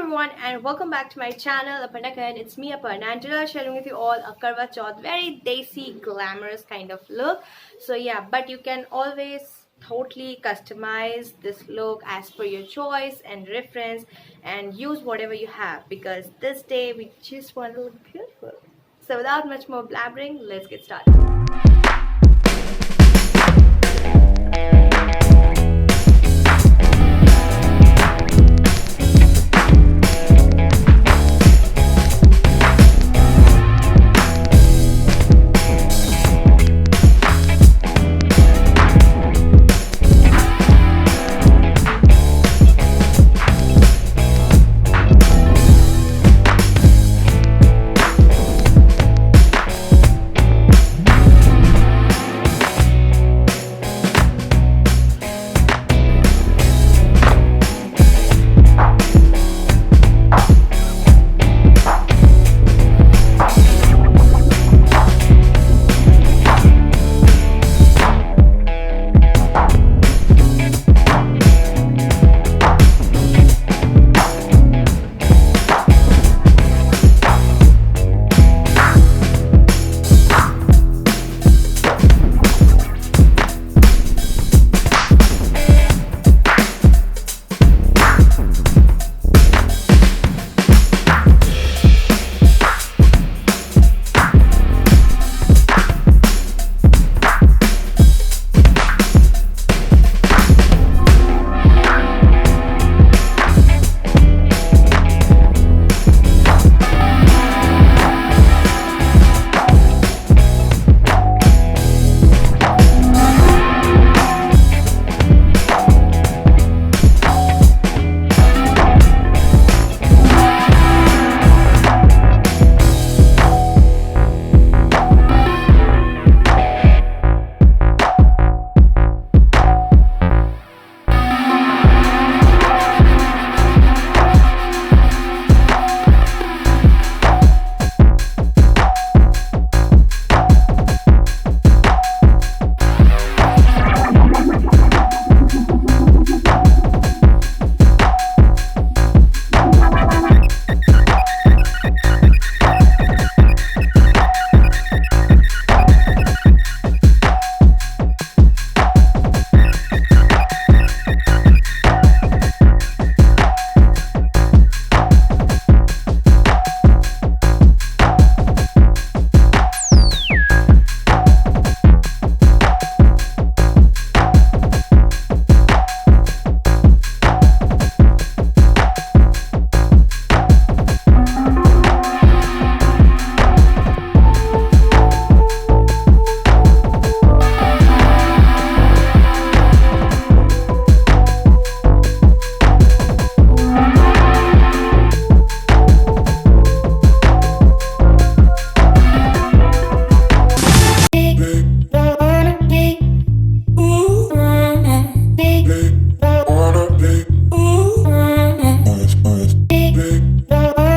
everyone and welcome back to my channel Aparna. It's me Aparna and today I'm sharing with you all a Karwa chauth, very desi glamorous kind of look. So yeah, but you can always totally customize this look as per your choice and reference and use whatever you have, because this day we just want to look beautiful. So without much more blabbering, let's get started.